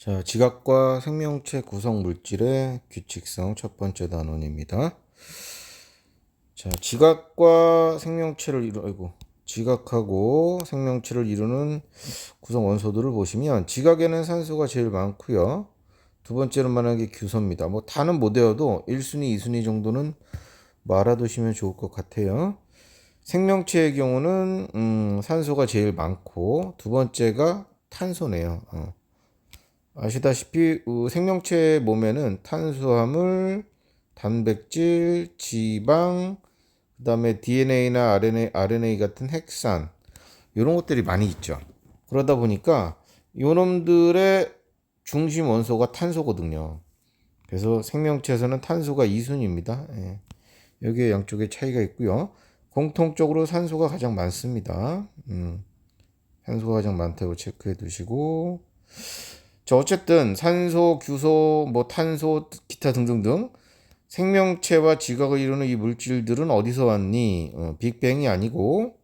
자, 지각과 생명체 구성 물질의 규칙성 첫 번째 단원입니다. 자, 지각하고 생명체를 이루는 구성 원소들을 보시면 지각에는 산소가 제일 많고요. 두 번째로 말하는 게 규소입니다. 뭐 다는 못 외워도 1순위, 2순위 정도는 알아두시면 좋을 것 같아요. 생명체의 경우는 산소가 제일 많고 두 번째가 탄소네요. 아시다시피 생명체 몸에는 탄수화물, 단백질, 지방, 그다음에 DNA나 RNA 같은 핵산 이런 것들이 많이 있죠. 그러다 보니까 요놈들의 중심 원소가 탄소거든요. 그래서 생명체에서는 탄소가 2순위입니다. 예. 여기에 양쪽에 차이가 있고요. 공통적으로 산소가 가장 많습니다. 산소가 가장 많다고 체크해 두시고, 자, 어쨌든 산소, 규소, 뭐 탄소, 기타 등등등 생명체와 지각을 이루는 이 물질들은 어디서 왔니? 빅뱅이 아니고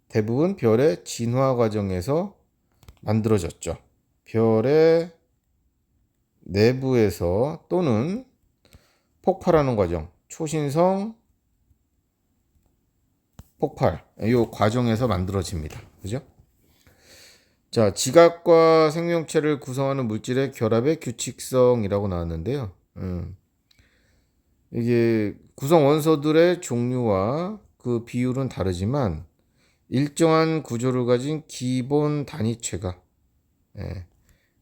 대부분 별의 진화 과정에서 만들어졌죠. 별의 내부에서 또는 폭발하는 과정, 초신성 폭발, 이 과정에서 만들어집니다. 그죠? 자, 지각과 생명체를 구성하는 물질의 결합의 규칙성이라고 나왔는데요. 이게 구성 원소들의 종류와 그 비율은 다르지만 일정한 구조를 가진 기본 단위체가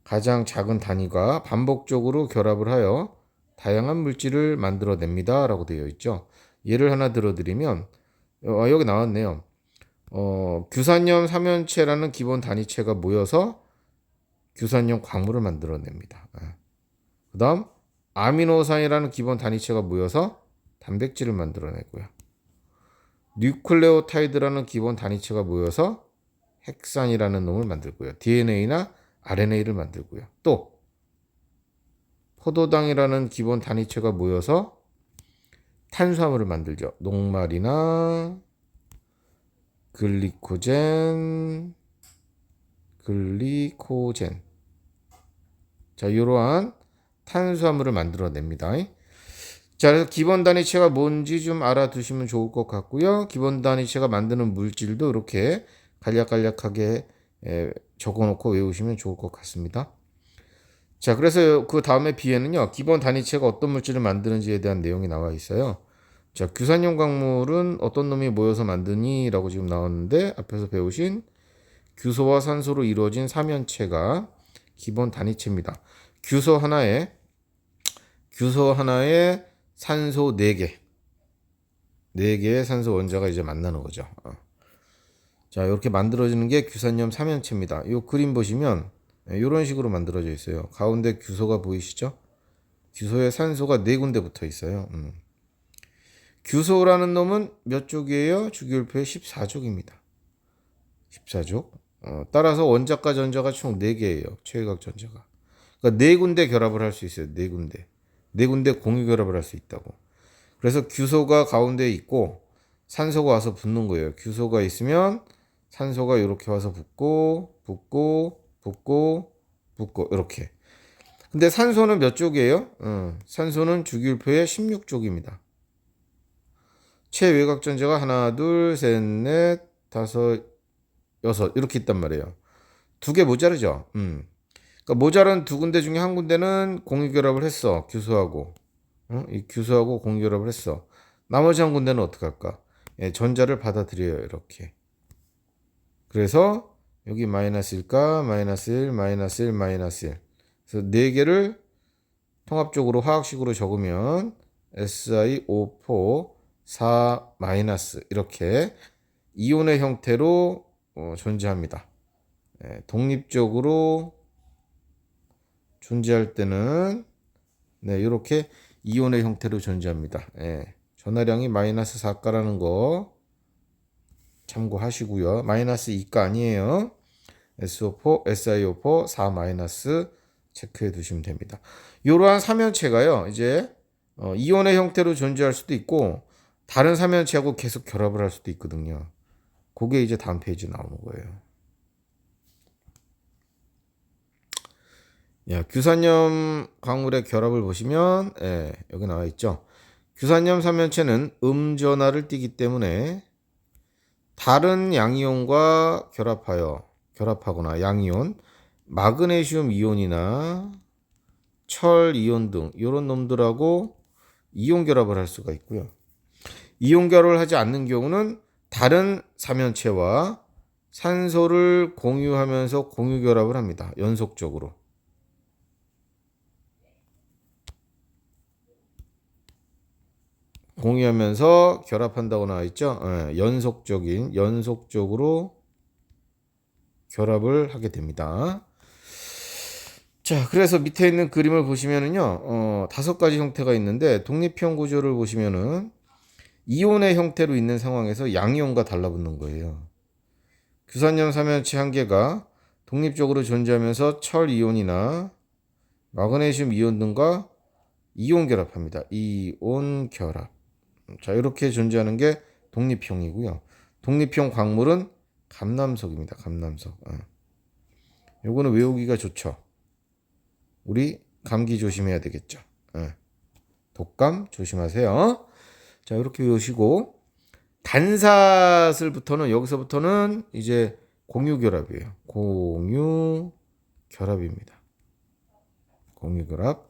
가장 작은 단위가 반복적으로 결합을 하여 다양한 물질을 만들어냅니다 라고 되어 있죠. 예를 하나 들어드리면 여기 나왔네요. 규산염 삼연체라는 기본 단위체가 모여서 규산염 광물을 만들어냅니다. 그 다음 아미노산이라는 기본 단위체가 모여서 단백질을 만들어내고요. 뉴클레오타이드라는 기본 단위체가 모여서 핵산이라는 놈을 만들고요. DNA나 RNA를 만들고요. 또 포도당이라는 기본 단위체가 모여서 탄수화물을 만들죠. 녹말이나 글리코젠. 자, 이러한 탄수화물을 만들어냅니다. 자, 그래서 기본 단위체가 뭔지 좀 알아두시면 좋을 것 같고요. 기본 단위체가 만드는 물질도 이렇게 간략간략하게 적어놓고 외우시면 좋을 것 같습니다. 자, 그래서 그 다음에 B에는요, 기본 단위체가 어떤 물질을 만드는지에 대한 내용이 나와 있어요. 자, 규산염 광물은 어떤 놈이 모여서 만드니? 라고 지금 나왔는데, 앞에서 배우신 규소와 산소로 이루어진 삼연체가 기본 단위체입니다. 규소 하나에 산소 4개. 4개의 산소 원자가 이제 만나는 거죠. 자, 이렇게 만들어지는 게 규산염 삼연체입니다. 이 그림 보시면 이런 식으로 만들어져 있어요. 가운데 규소가 보이시죠? 규소에 산소가 4군데 붙어 있어요. 규소라는 놈은 몇 족이에요? 주기율표의 14족입니다. 14족. 따라서 원자과 전자가 총 4개예요. 최외각 전자가. 그러니까 4군데 결합을 할 수 있어요. 4군데. 4군데 공유 결합을 할 수 있다고. 그래서 규소가 가운데에 있고 산소가 와서 붙는 거예요. 규소가 있으면 산소가 이렇게 와서 붙고 이렇게. 근데 산소는 몇 족이에요? 산소는 주기율표의 16족입니다. 최외각 전자가 하나, 둘, 셋, 넷, 다섯, 여섯 이렇게 있단 말이에요. 2개 모자르죠. 그러니까 모자란 2군데 중에 한 군데는 공유 결합을 했어. 규소하고. 이 규소하고 공유 결합을 했어. 나머지 한 군데는 어떻게 할까? 전자를 받아들여요. 이렇게. 그래서 여기 마이너스일까? 마이너스 1, 마이너스 1, 마이너스 1. 그래서 4개를 통합적으로 화학식으로 적으면 SiO4 4 마이너스 이렇게 이온의 형태로 존재합니다. 독립적으로 존재할 때는 이렇게 이온의 형태로 존재합니다. 전하량이 마이너스 4가라는 거 참고하시고요. 마이너스 2가 아니에요. SiO4 4 마이너스 체크해 두시면 됩니다. 이러한 삼연체가요. 이제 이온의 형태로 존재할 수도 있고 다른 삼연체하고 계속 결합을 할 수도 있거든요. 그게 이제 다음 페이지에 나오는 거예요. 야, 규산염 광물의 결합을 보시면 여기 나와 있죠. 규산염 삼연체는 음전하를 띠기 때문에 다른 양이온과 결합하거나 양이온, 마그네슘 이온이나 철 이온 등 이런 놈들하고 이온 결합을 할 수가 있고요. 이온 결합을 하지 않는 경우는 다른 삼연체와 산소를 공유하면서 공유 결합을 합니다. 연속적으로. 공유하면서 결합한다고 나와 있죠. 연속적으로 결합을 하게 됩니다. 자, 그래서 밑에 있는 그림을 보시면은요, 5가지 형태가 있는데, 독립형 구조를 보시면은, 이온의 형태로 있는 상황에서 양이온과 달라붙는 거예요. 규산염 삼연체 한 개가 독립적으로 존재하면서 철 이온이나 마그네슘 이온 등과 이온 결합합니다. 이온 결합. 자, 이렇게 존재하는 게 독립형이고요. 독립형 광물은 감남석입니다. 감남석. 요거는 외우기가 좋죠. 우리 감기 조심해야 되겠죠. 독감 조심하세요. 자, 이렇게 외우시고 단사슬부터는 여기서부터는 이제 공유 결합이에요. 공유 결합입니다. 공유 결합.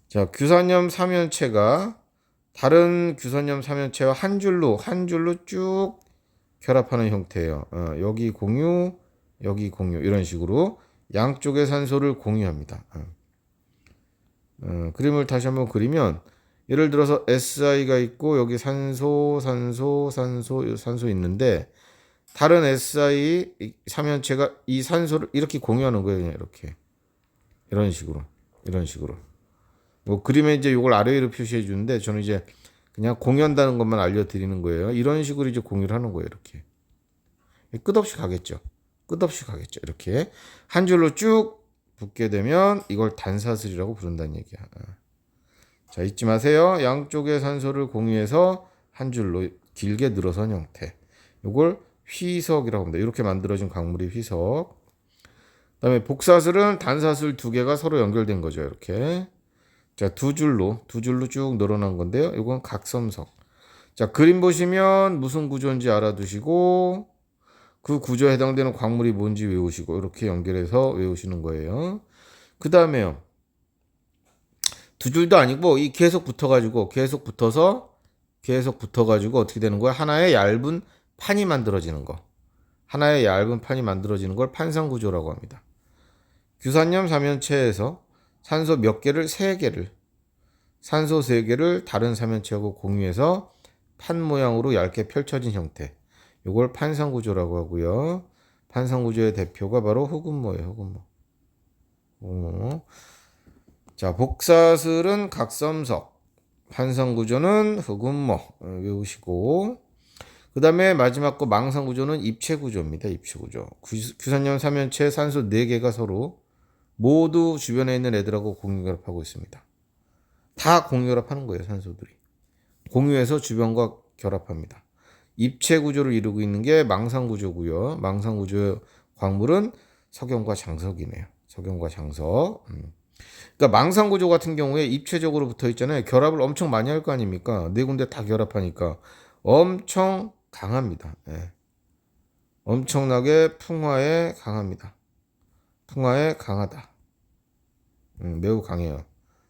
자, 규산염 삼연체가 다른 규산염 삼연체와 한 줄로 쭉 결합하는 형태예요. 여기 공유, 여기 공유 이런 식으로 양쪽의 산소를 공유합니다. 그림을 다시 한번 그리면 예를 들어서 SI가 있고 여기 산소 있는데 다른 SI 삼연체가 이 산소를 이렇게 공유하는 거예요. 그냥 이렇게 이런 식으로 뭐 그림에 이제 이걸 아래 위로 표시해 주는데 저는 이제 그냥 공유한다는 것만 알려드리는 거예요. 이런 식으로 이제 공유를 하는 거예요. 이렇게 끝없이 가겠죠. 이렇게 한 줄로 쭉 붙게 되면 이걸 단사슬이라고 부른다는 얘기야. 자, 잊지 마세요. 양쪽의 산소를 공유해서 한 줄로 길게 늘어선 형태. 이걸 휘석이라고 합니다. 이렇게 만들어진 광물이 휘석. 그다음에 복사슬은 단사슬 두 개가 서로 연결된 거죠. 이렇게. 자, 두 줄로 쭉 늘어난 건데요. 이건 각섬석. 자, 그림 보시면 무슨 구조인지 알아두시고 그 구조에 해당되는 광물이 뭔지 외우시고 이렇게 연결해서 외우시는 거예요. 그 다음에요. 두 줄도 아니고 이 계속 붙어서 어떻게 되는 거야? 하나의 얇은 판이 만들어지는 거. 하나의 얇은 판이 만들어지는 걸 판상구조라고 합니다. 규산염 삼연체에서 산소 몇 개를 3개를 산소 3개를 다른 삼연체하고 공유해서 판 모양으로 얇게 펼쳐진 형태. 이걸 판상구조라고 하고요. 판상구조의 대표가 바로 흑운모예요. 흑운모. 자, 복사슬은 각섬석, 판상구조는 흑운모 외우시고 그 다음에 마지막 거 망상구조는 입체구조입니다. 입체구조. 규산염 삼연체 산소 4개가 서로 모두 주변에 있는 애들하고 공유결합하고 있습니다. 다 공유결합하는 거예요. 산소들이. 공유해서 주변과 결합합니다. 입체 구조를 이루고 있는 게 망상구조고요. 망상구조의 광물은 석영과 장석이네요. 석영과 장석. 그러니까 망상구조 같은 경우에 입체적으로 붙어 있잖아요. 결합을 엄청 많이 할 거 아닙니까? 4군데 다 결합하니까 엄청 강합니다. 엄청나게 풍화에 강합니다. 풍화에 강하다. 매우 강해요.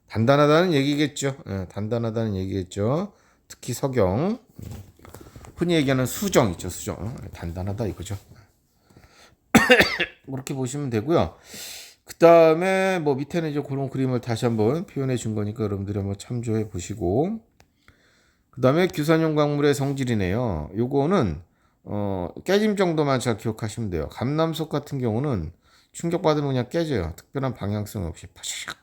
단단하다는 얘기겠죠. 단단하다는 얘기겠죠. 특히 석영. 흔히 얘기하는 수정 있죠. 수정. 단단하다 이거죠. 그렇게 보시면 되고요. 그 다음에 뭐 밑에는 이제 그런 그림을 다시 한번 표현해 준 거니까 여러분들이 한번 참조해 보시고 그 다음에 규산염 광물의 성질이네요. 요거는 깨짐 정도만 잘 기억하시면 돼요. 감남석 같은 경우는 충격받으면 그냥 깨져요. 특별한 방향성 없이 파샥.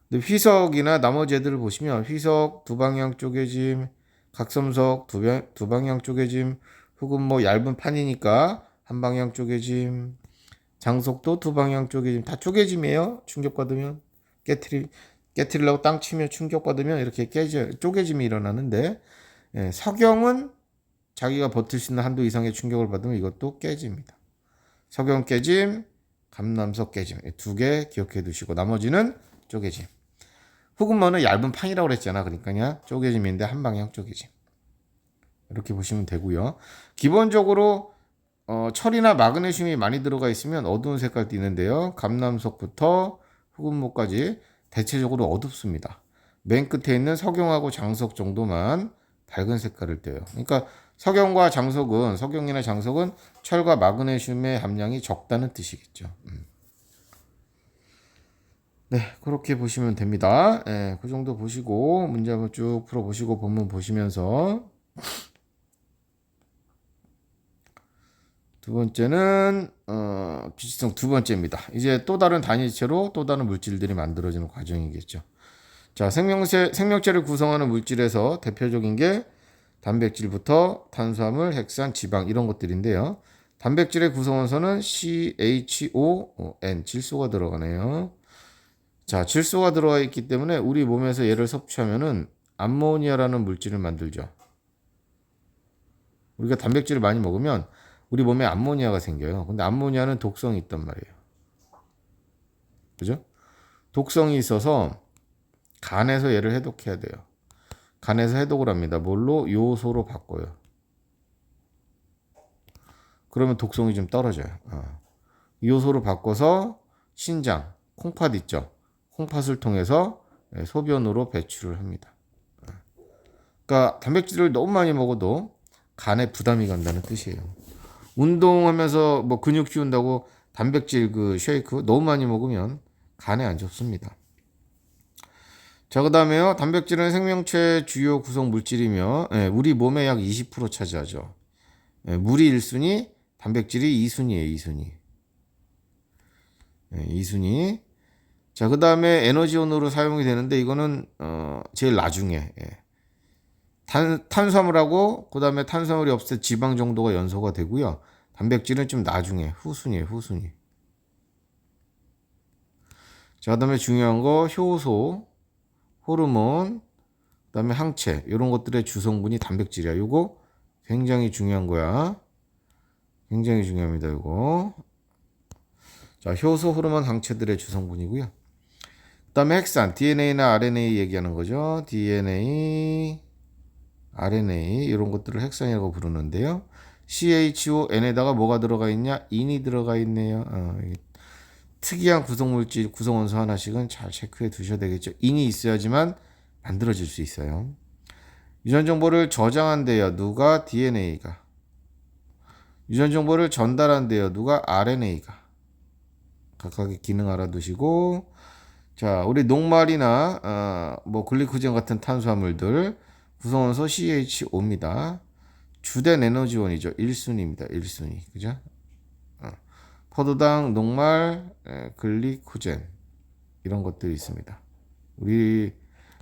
근데 휘석이나 나머지 애들을 보시면 휘석 두 방향 쪼개짐, 각섬석 두 방향 쪼개짐, 혹은 뭐 얇은 판이니까 한 방향 쪼개짐, 장석도 두 방향 쪼개짐, 다 쪼개짐이에요. 충격받으면 깨트리려고 땅 치면 충격받으면 이렇게 쪼개짐이 일어나는데 석영은 자기가 버틸 수 있는 한도 이상의 충격을 받으면 이것도 깨집니다. 석영 깨짐, 감남석 깨짐. 두 개 기억해 두시고 나머지는 쪼개짐. 흑음모는 얇은 판이라고 그랬잖아. 그러니까 그냥 쪼개짐인데 한 방향 쪼개짐. 이렇게 보시면 되고요. 기본적으로 철이나 마그네슘이 많이 들어가 있으면 어두운 색깔 띠는데요. 감남석부터 흑음모까지 대체적으로 어둡습니다. 맨 끝에 있는 석영하고 장석 정도만 밝은 색깔을 떼요. 그러니까 석영과 장석은 석영이나 장석은 철과 마그네슘의 함량이 적다는 뜻이겠죠. 네, 그렇게 보시면 됩니다. 네, 그 정도 보시고 문제 한번 쭉 풀어보시고 본문 보시면서 두 번째는 비지성 두 번째입니다. 이제 또 다른 단위체로 또 다른 물질들이 만들어지는 과정이겠죠. 자, 생명체를 구성하는 물질에서 대표적인 게 단백질부터 탄수화물, 핵산, 지방 이런 것들인데요. 단백질의 구성원소는 CHON, 질소가 들어가네요. 자, 질소가 들어가 있기 때문에 우리 몸에서 얘를 섭취하면은 암모니아라는 물질을 만들죠. 우리가 단백질을 많이 먹으면 우리 몸에 암모니아가 생겨요. 근데 암모니아는 독성이 있단 말이에요. 그죠? 독성이 있어서 간에서 얘를 해독해야 돼요. 간에서 해독을 합니다. 뭘로? 요소로 바꿔요. 그러면 독성이 좀 떨어져요. 요소로 바꿔서 신장, 콩팥 있죠? 콩팥을 통해서 소변으로 배출을 합니다. 그러니까 단백질을 너무 많이 먹어도 간에 부담이 간다는 뜻이에요. 운동하면서 뭐 근육 키운다고 단백질 그 쉐이크 너무 많이 먹으면 간에 안 좋습니다. 자, 그 다음에요. 단백질은 생명체 주요 구성 물질이며 우리 몸의 약 20% 차지하죠. 물이 1순위, 단백질이 2순위예요. 2순위. 2순위. 자, 그 다음에 에너지원으로 사용이 되는데 이거는 제일 나중에 탄수화물하고 그 다음에 탄수화물이 없을 때 지방 정도가 연소가 되고요. 단백질은 좀 나중에 후순위예요. 후순위. 자, 그 다음에 중요한 거 효소, 호르몬, 그 다음에 항체 이런 것들의 주성분이 단백질이야. 이거 굉장히 중요한 거야. 굉장히 중요합니다. 이거. 자, 효소, 호르몬, 항체들의 주성분이고요. 그 다음에 핵산, DNA나 RNA 얘기하는 거죠. DNA, RNA 이런 것들을 핵산이라고 부르는데요. CHON에다가 뭐가 들어가 있냐? 인이 들어가 있네요. 특이한 구성물질, 구성원소 하나씩은 잘 체크해 두셔야 되겠죠. 인이 있어야지만 만들어질 수 있어요. 유전 정보를 저장한대요. 누가? DNA가. 유전 정보를 전달한대요. 누가? RNA가. 각각의 기능 알아두시고, 자, 우리 녹말이나 뭐 글리코젠 같은 탄수화물들 구성원소 CHO입니다. 주된 에너지원이죠. 1순위입니다. 1순위. 그죠? 포도당, 녹말, 글리코젠 이런 것들이 있습니다. 우리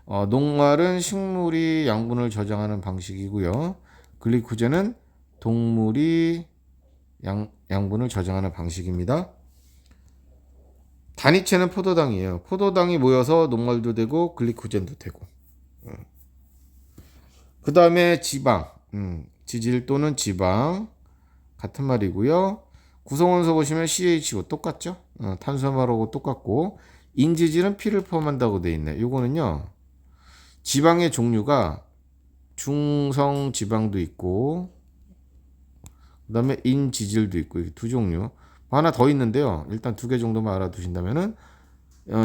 녹말은 식물이 양분을 저장하는 방식이고요. 글리코젠은 동물이 양분을 저장하는 방식입니다. 단위체는 포도당이에요. 포도당이 모여서 녹말도 되고 글리코젠도 되고. 그 다음에 지방, 지질 또는 지방 같은 말이고요. 구성원소 보시면 CHO 똑같죠? 탄수화물하고 똑같고 인지질은 피를 포함한다고 돼 있네. 요거는요. 지방의 종류가 중성 지방도 있고 그다음에 인지질도 있고 이렇게 두 종류. 하나 더 있는데요. 일단 두 개 정도만 알아두신다면은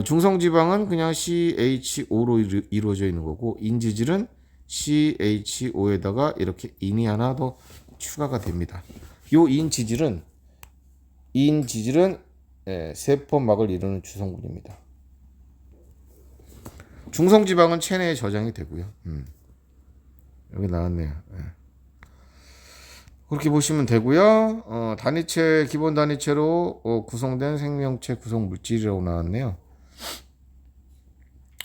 중성 지방은 그냥 CHO로 이루어져 있는 거고 인지질은 CHO에다가 이렇게 인이 하나 더 추가가 됩니다. 요 인지질은 세포막을 이루는 주성분입니다. 중성지방은 체내에 저장이 되고요. 여기 나왔네요. 그렇게 보시면 되고요. 단위체, 기본 단위체로 구성된 생명체 구성 물질이라고 나왔네요.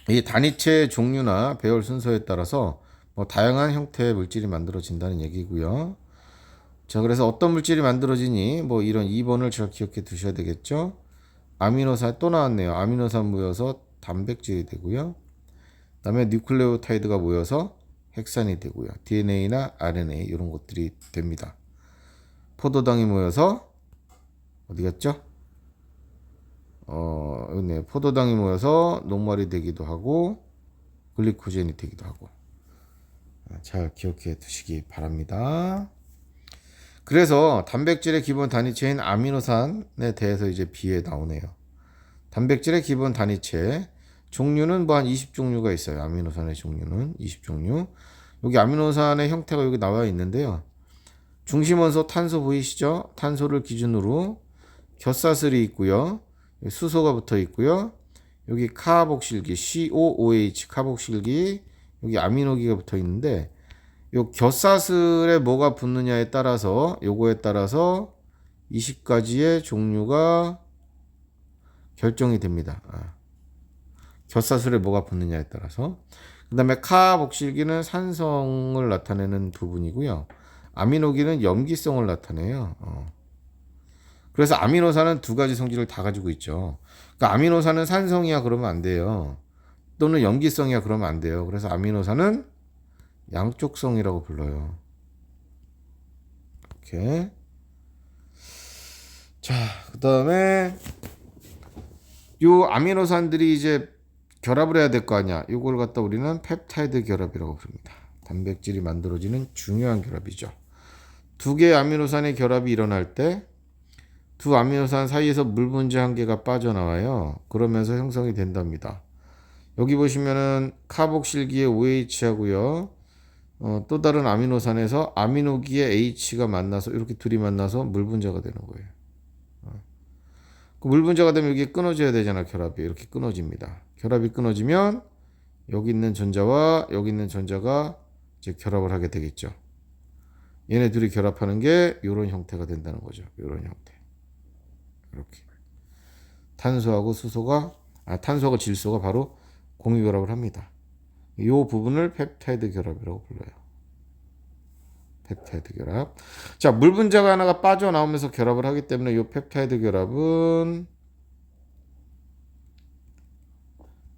이 단위체 종류나 배열 순서에 따라서 다양한 형태의 물질이 만들어진다는 얘기고요. 자, 그래서 어떤 물질이 만들어지니 이런 2번을 잘 기억해 두셔야 되겠죠. 아미노산 또 나왔네요. 아미노산 모여서 단백질이 되고요. 그 다음에 뉴클레오타이드가 모여서 핵산이 되고요. DNA나 RNA 이런 것들이 됩니다. 포도당이 모여서 어디 갔죠? 네, 포도당이 모여서 녹말이 되기도 하고 글리코젠이 되기도 하고. 잘 기억해 두시기 바랍니다. 그래서 단백질의 기본 단위체인 아미노산에 대해서 이제 B에 나오네요. 단백질의 기본 단위체 종류는 뭐 한 20종류가 있어요. 아미노산의 종류는 20종류. 여기 아미노산의 형태가 여기 나와 있는데요. 중심 원소 탄소 보이시죠? 탄소를 기준으로 겹사슬이 있고요. 수소가 붙어 있고요. 여기 카복실기 COOH 카복실기, 여기 아미노기가 붙어 있는데 요 겹사슬에 뭐가 붙느냐에 따라서, 요거에 따라서 20가지의 종류가 결정이 됩니다. 겹사슬에 뭐가 붙느냐에 따라서. 그 다음에 카복실기는 산성을 나타내는 부분이고요. 아미노기는 염기성을 나타내요. 그래서 아미노산은 두 가지 성질을 다 가지고 있죠. 그러니까 아미노산은 산성이야 그러면 안 돼요. 또는 염기성이야 그러면 안 돼요. 그래서 아미노산은 양쪽성이라고 불러요. 이렇게. 자, 그 다음에 요 아미노산들이 이제 결합을 해야 될 거 아니야. 요걸 갖다 우리는 펩타이드 결합이라고 부릅니다. 단백질이 만들어지는 중요한 결합이죠. 두 개의 아미노산의 결합이 일어날 때 두 아미노산 사이에서 물 분자 한 개가 빠져나와요. 그러면서 형성이 된답니다. 여기 보시면은 카복실기의 OH하고요. 또 다른 아미노산에서 아미노기의 H가 만나서 이렇게 둘이 만나서 물 분자가 되는 거예요. 그 물 분자가 되면 이게 끊어져야 되잖아. 결합이 이렇게 끊어집니다. 결합이 끊어지면 여기 있는 전자와 여기 있는 전자가 이제 결합을 하게 되겠죠. 얘네 둘이 결합하는 게 이런 형태가 된다는 거죠. 이런 형태. 이렇게 탄소하고 질소가 바로 공유 결합을 합니다. 이 부분을 펩타이드 결합이라고 불러요. 펩타이드 결합. 자, 물 분자가 하나가 빠져나오면서 결합을 하기 때문에 이 펩타이드 결합은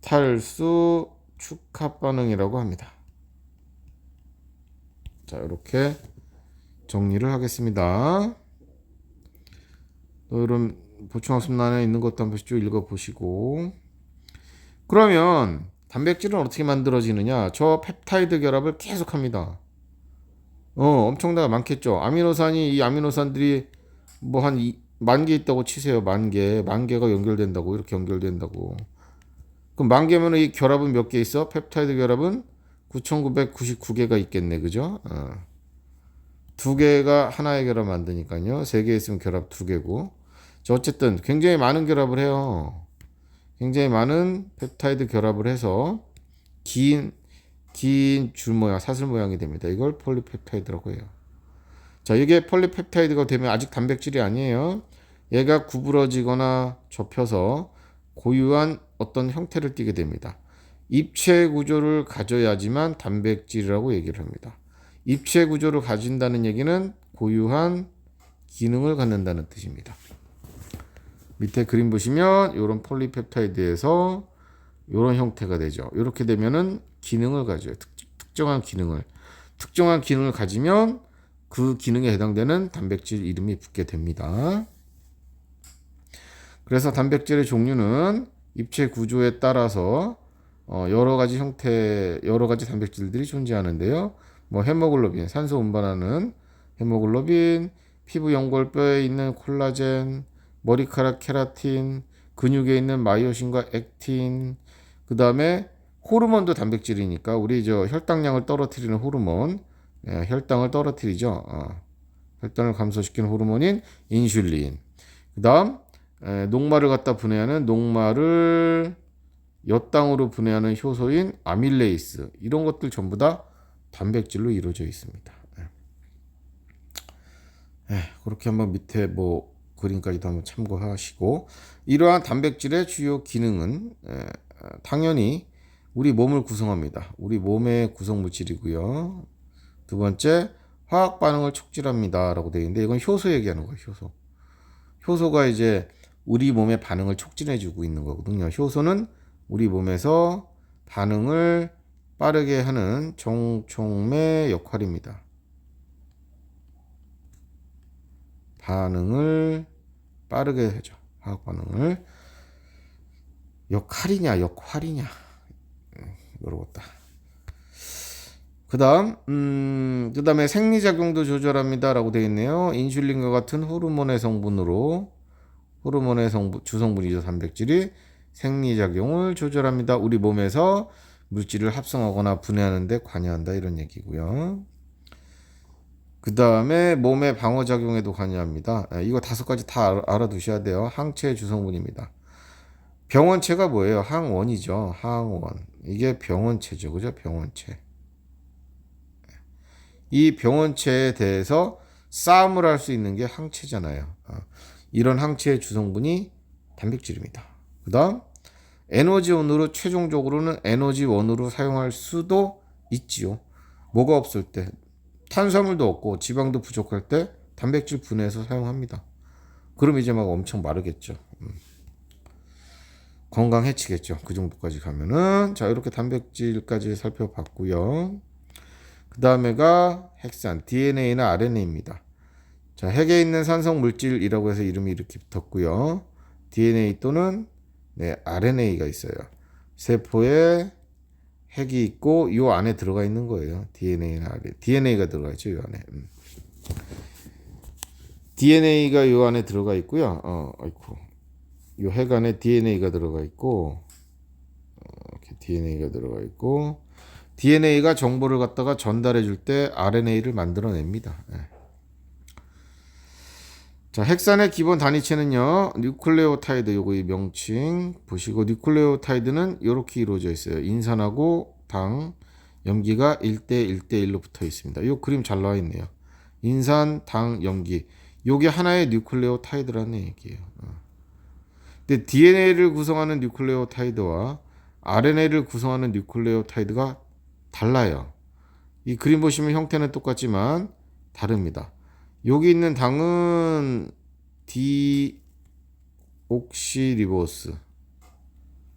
탈수 축합 반응이라고 합니다. 자, 이렇게 정리를 하겠습니다. 여러분 보충학습란에 있는 것도 한 번씩 쭉 읽어보시고. 그러면 단백질은 어떻게 만들어지느냐? 저 펩타이드 결합을 계속합니다. 엄청나게 많겠죠. 이 아미노산들이 뭐 한 10,000개 있다고 치세요. 10,000개가 연결된다고, 이렇게 연결된다고. 그럼 10,000개면 이 결합은 몇 개 있어? 펩타이드 결합은 9,999개가 있겠네, 그죠? 두 개가 하나의 결합 만드니까요. 3개 있으면 결합 2개고. 자, 어쨌든 굉장히 많은 결합을 해요. 굉장히 많은 펩타이드 결합을 해서 긴 줄 모양, 사슬 모양이 됩니다. 이걸 폴리펩타이드라고 해요. 자, 이게 폴리펩타이드가 되면 아직 단백질이 아니에요. 얘가 구부러지거나 접혀서 고유한 어떤 형태를 띠게 됩니다. 입체 구조를 가져야지만 단백질이라고 얘기를 합니다. 입체 구조를 가진다는 얘기는 고유한 기능을 갖는다는 뜻입니다. 밑에 그림 보시면 이런 폴리펩타이드에서 이런 형태가 되죠. 이렇게 되면은 기능을 가져요. 특정한 기능을 가지면 그 기능에 해당되는 단백질 이름이 붙게 됩니다. 그래서 단백질의 종류는 입체 구조에 따라서 여러 가지 단백질들이 존재하는데요. 뭐 헤모글로빈, 산소 운반하는 헤모글로빈, 피부 연골뼈에 있는 콜라겐, 머리카락 케라틴, 근육에 있는 마이오신과 액틴, 그 다음에 호르몬도 단백질이니까 우리 저 혈당량을 떨어뜨리는 호르몬, 혈당을 떨어뜨리죠. 혈당을 감소시키는 호르몬인 인슐린. 그 다음 녹말을 갖다 분해하는 녹말을 엿당으로 분해하는 효소인 아밀레이스. 이런 것들 전부 다 단백질로 이루어져 있습니다. 그렇게 한번 밑에 뭐 그림까지도 한번 참고하시고, 이러한 단백질의 주요 기능은 당연히 우리 몸을 구성합니다. 우리 몸의 구성물질이고요. 두 번째, 화학 반응을 촉진합니다 라고 되어 있는데, 이건 효소 얘기하는 거예요. 효소가 이제 우리 몸의 반응을 촉진해 주고 있는 거거든요. 효소는 우리 몸에서 반응을 빠르게 하는 정촉매 역할입니다. 반응을 빠르게 하죠. 화학 반응을. 역할이냐 역할이냐 모르겠다. 그다음에 생리작용도 조절합니다라고 되어 있네요. 인슐린과 같은 호르몬의 주성분이죠. 단백질이 생리작용을 조절합니다. 우리 몸에서 물질을 합성하거나 분해하는 데 관여한다 이런 얘기고요. 그다음에 몸의 방어작용에도 관여합니다. 이거 5가지 다 알아두셔야 돼요. 항체의 주성분입니다. 병원체가 뭐예요? 항원이죠. 항원. 이게 병원체죠. 그죠? 병원체. 이 병원체에 대해서 싸움을 할 수 있는 게 항체잖아요. 이런 항체의 주성분이 단백질입니다. 그 다음 에너지원으로 최종적으로는 에너지원으로 사용할 수도 있지요. 뭐가 없을 때 탄수화물도 없고 지방도 부족할 때 단백질 분해해서 사용합니다. 그럼 이제 막 엄청 마르겠죠. 건강 해치겠죠. 그 정도까지 가면은. 자, 이렇게 단백질까지 살펴봤고요. 그 다음에가 핵산, DNA나 RNA입니다. 자, 핵에 있는 산성 물질이라고 해서 이름이 이렇게 붙었고요. DNA 또는 RNA가 있어요. 세포에 핵이 있고 이 안에 들어가 있는 거예요. DNA나 RNA. DNA가 들어가 있죠. 이 안에. DNA가 이 안에 들어가 있고요. 이 핵 안에 DNA가 들어가 있고 이렇게 DNA가 들어가 있고 DNA가 정보를 갖다가 전달해 줄 때 RNA를 만들어냅니다. 자, 핵산의 기본 단위체는요. 뉴클레오타이드 요거 이 명칭 보시고 뉴클레오타이드는 이렇게 이루어져 있어요. 인산하고 당, 염기가 1대 1대 1로 붙어 있습니다. 이 그림 잘 나와 있네요. 인산, 당, 염기. 요게 하나의 뉴클레오타이드라는 얘기예요. 근데 DNA를 구성하는 뉴클레오타이드와 RNA를 구성하는 뉴클레오타이드가 달라요. 이 그림 보시면 형태는 똑같지만 다릅니다. 여기 있는 당은 디옥시리보스.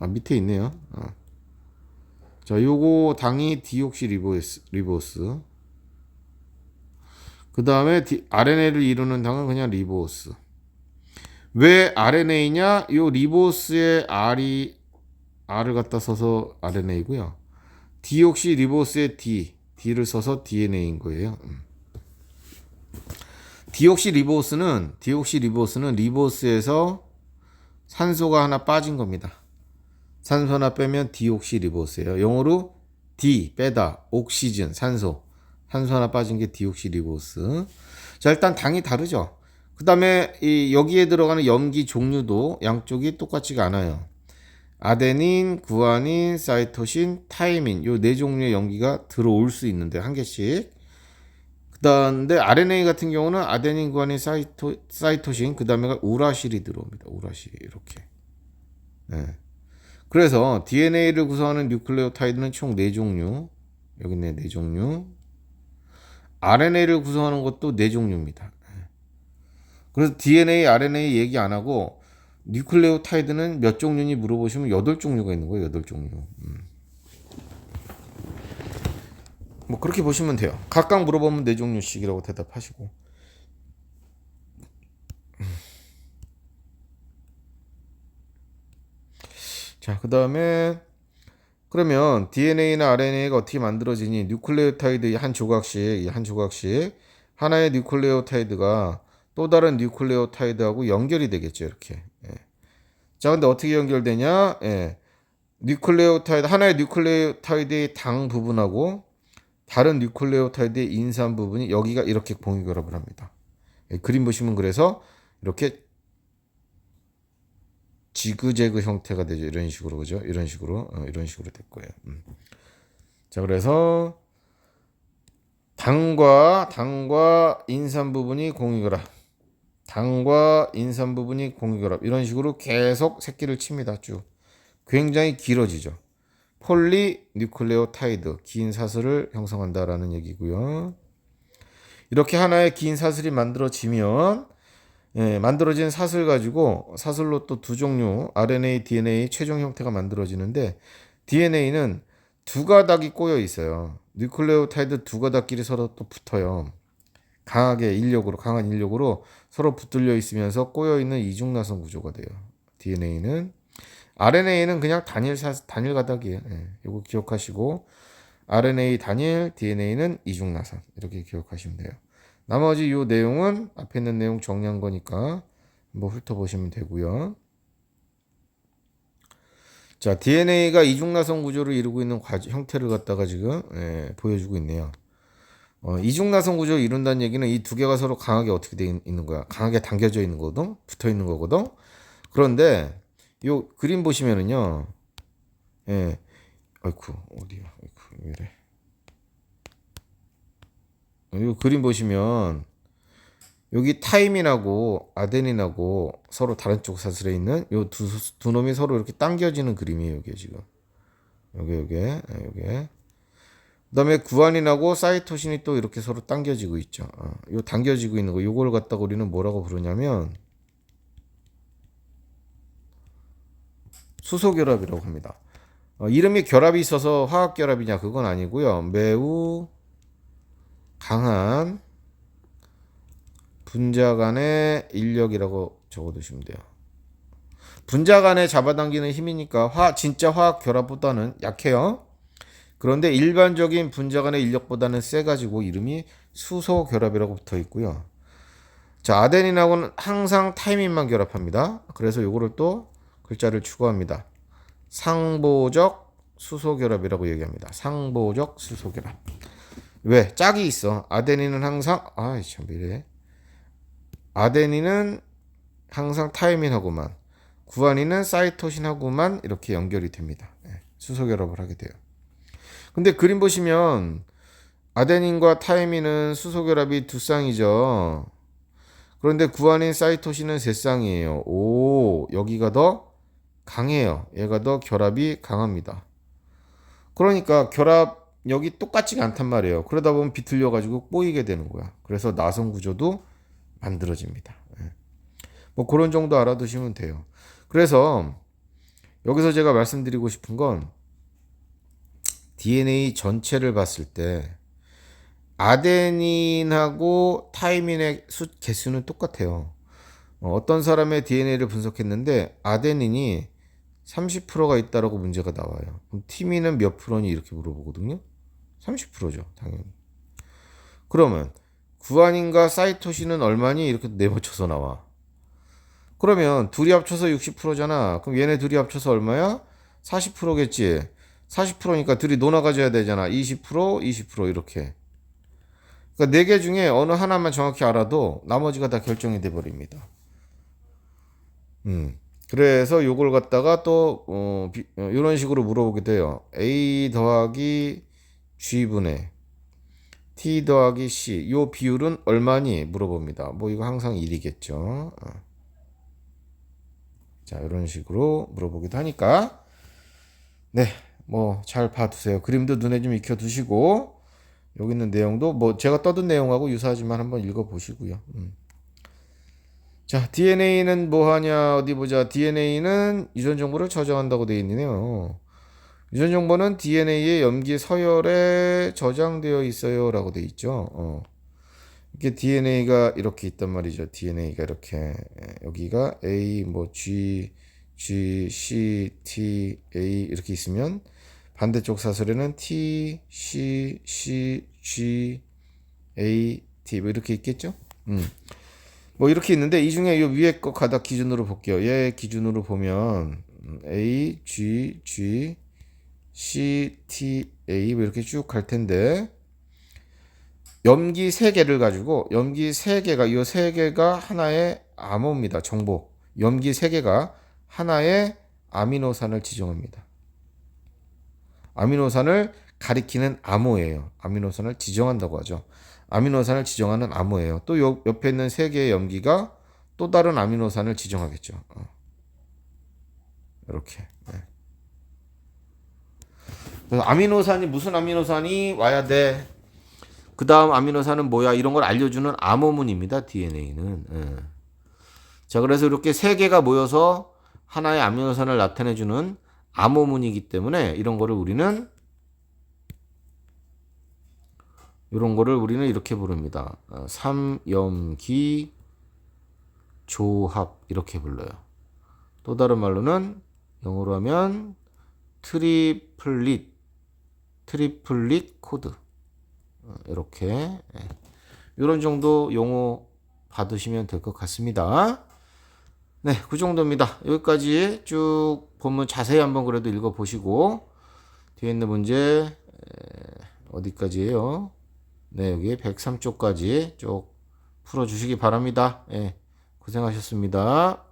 밑에 있네요. 자, 요거 당이 디옥시리보스. 그 다음에 RNA를 이루는 당은 그냥 리보스. 왜 RNA냐? 요 리보스의 R을 갖다 써서 RNA고요. 디옥시리보스의 D를 써서 DNA인 거예요. 디옥시리보스는 리보스에서 산소가 하나 빠진 겁니다. 산소 하나 빼면 디옥시리보스예요. 영어로 D 빼다 옥시즌 산소 하나 빠진 게 디옥시리보스. 자, 일단 당이 다르죠. 그 다음에 여기에 들어가는 염기 종류도 양쪽이 똑같지가 않아요. 아데닌, 구아닌, 사이토신, 타이민 요 4종류의 염기가 들어올 수 있는데 한 개씩. 그다음에 RNA 같은 경우는 아데닌, 구아닌, 사이토신 그 다음에가 우라실이 들어옵니다. 우라실 이렇게. 그래서 DNA를 구성하는 뉴클레오타이드는 총 4종류. 여기 있네 4종류. RNA를 구성하는 것도 4종류입니다. 그래서 DNA, RNA 얘기 안 하고 뉴클레오타이드는 몇 종류니 물어보시면 8종류가 있는 거예요. 8종류. 뭐 그렇게 보시면 돼요. 각각 물어보면 4종류씩이라고 대답하시고. 자, 그 다음에 그러면 DNA나 RNA가 어떻게 만들어지니? 뉴클레오타이드 한 조각씩 하나의 뉴클레오타이드가 또 다른 뉴클레오타이드하고 연결이 되겠죠. 이렇게. 자, 근데 어떻게 연결되냐? 하나의 뉴클레오타이드의 당 부분하고 다른 뉴클레오타이드의 인산 부분이 여기가 이렇게 공유결합을 합니다. 그림 보시면 그래서 이렇게 지그재그 형태가 되죠. 이런 식으로 그죠? 이런 식으로 될 거예요. 자, 그래서 당과 인산 부분이 공유결합. 이런 식으로 계속 새끼를 칩니다. 쭉. 굉장히 길어지죠. 폴리뉴클레오타이드, 긴 사슬을 형성한다라는 얘기고요. 이렇게 하나의 긴 사슬이 만들어지면 만들어진 사슬 가지고 사슬로 또 2종류 RNA, DNA 최종 형태가 만들어지는데 DNA는 2가닥이 꼬여 있어요. 뉴클레오타이드 2가닥끼리 서로 또 붙어요. 강한 인력으로 서로 붙들려 있으면서 꼬여 있는 이중나선 구조가 돼요. DNA는 RNA는 그냥 단일 가닥이에요. 예, 요거 기억하시고 RNA 단일, DNA는 이중나선 이렇게 기억하시면 돼요. 나머지 요 내용은 앞에 있는 내용 정리한 거니까 한번 훑어보시면 되고요. 자, DNA가 이중나선 구조를 이루고 있는 형태를 갖다가 지금 보여주고 있네요. 이중나선 구조를 이룬다는 얘기는 이 두 개가 서로 강하게 어떻게 돼 있는 거야? 강하게 당겨져 있는 거거든? 붙어 있는 거거든? 그런데 요 그림 보시면은요. 예. 아이쿠, 어디야? 아이쿠, 왜 이래? 요 그림 보시면 여기 타이민하고 아데닌하고 서로 다른 쪽 사슬에 있는 요 두 놈이 서로 이렇게 당겨지는 그림이에요, 이게 지금. 요게. 그다음에 구안인하고 사이토신이 또 이렇게 서로 당겨지고 있죠. 요 당겨지고 있는 거, 요걸 갖다가 우리는 뭐라고 부르냐면 수소결합이라고 합니다. 이름이 결합이 있어서 화학 결합이냐 그건 아니고요. 매우 강한 분자 간의 인력이라고 적어두시면 돼요. 분자 간에 잡아당기는 힘이니까 진짜 화학 결합보다는 약해요. 그런데 일반적인 분자 간의 인력보다는 세가지고 이름이 수소 결합이라고 붙어 있고요. 자, 아데닌하고는 항상 타이민만 결합합니다. 그래서 요거를 또 글자를 추가합니다. 상보적 수소 결합이라고 얘기합니다. 상보적 수소 결합. 왜? 짝이 있어. 아데닌은 항상 참 이래. 아데닌은 항상 타이민하고만, 구안인은 사이토신하고만 이렇게 연결이 됩니다. 수소 결합을 하게 돼요. 근데 그림 보시면 아데닌과 타이민은 수소 결합이 두 쌍이죠. 그런데 구안인 사이토신은 세 쌍이에요. 오, 여기가 더 강해요. 얘가 더 결합이 강합니다. 그러니까 결합력이 똑같지가 않단 말이에요. 그러다 보면 비틀려 가지고 꼬이게 되는 거야. 그래서 나선 구조도 만들어집니다. 뭐 그런 정도 알아두시면 돼요. 그래서 여기서 제가 말씀드리고 싶은 건 DNA 전체를 봤을 때 아데닌하고 타이민의 개수는 똑같아요. 어떤 사람의 DNA를 분석했는데 아데닌이 30%가 있다라고 문제가 나와요. 그럼 티민은 몇 프로니 이렇게 물어보거든요. 30%죠, 당연히. 그러면 구안인과 사이토신은 얼마니 이렇게 내붙여서 나와. 그러면 둘이 합쳐서 60%잖아. 그럼 얘네 둘이 합쳐서 얼마야? 40%겠지. 40%니까 둘이 노나 가져야 되잖아. 20%, 20% 이렇게. 그러니까 네 개 중에 어느 하나만 정확히 알아도 나머지가 다 결정이 돼 버립니다. 그래서 요걸 갖다가 또 이런 식으로 물어보게 돼요. A 더하기 G분의 T 더하기 C 요 비율은 얼마니 물어봅니다. 뭐 이거 항상 1이겠죠. 자, 이런 식으로 물어보기도 하니까 네, 뭐 잘 봐두세요. 그림도 눈에 좀 익혀두시고 여기 있는 내용도 뭐 제가 떠든 내용하고 유사하지만 한번 읽어보시고요. 자, DNA는 뭐 하냐 어디 보자. DNA는 유전 정보를 저장한다고 되어 있네요. 유전 정보는 DNA의 염기 서열에 저장되어 있어요 라고 되어 있죠. 이게 DNA가 이렇게 있단 말이죠. DNA가 이렇게 여기가 A 뭐 G C T A 이렇게 있으면 반대쪽 사슬에는 T C G A T 뭐 이렇게 있겠죠. 뭐 이렇게 있는데 이 중에 이 위에 거 가닥 기준으로 볼게요. 얘 기준으로 보면 A G C T A 뭐 이렇게 쭉 갈 텐데 염기 3개를 가지고 염기 3개가 이 3개가 하나의 암호입니다. 정보. 염기 3개가 하나의 아미노산을 지정합니다. 아미노산을 가리키는 암호예요. 아미노산을 지정한다고 하죠. 아미노산을 지정하는 암호예요. 또 옆에 있는 3개의 염기가 또 다른 아미노산을 지정하겠죠. 이렇게. 그래서 아미노산이 무슨 아미노산이 와야 돼? 그 다음 아미노산은 뭐야? 이런 걸 알려주는 암호문입니다. DNA는. 자, 그래서 이렇게 3개가 모여서 하나의 아미노산을 나타내주는 암호문이기 때문에 이런 거를 우리는 이렇게 부릅니다. 3염기 조합 이렇게 불러요. 또 다른 말로는 영어로 하면 트리플릿 코드. 이렇게 이런 정도 용어 받으시면 될 것 같습니다. 네, 그 정도입니다. 여기까지 쭉 본문 자세히 한번 그래도 읽어보시고 뒤에 있는 문제 어디까지예요? 네, 여기 103쪽까지 쭉 풀어주시기 바랍니다. 예, 고생하셨습니다.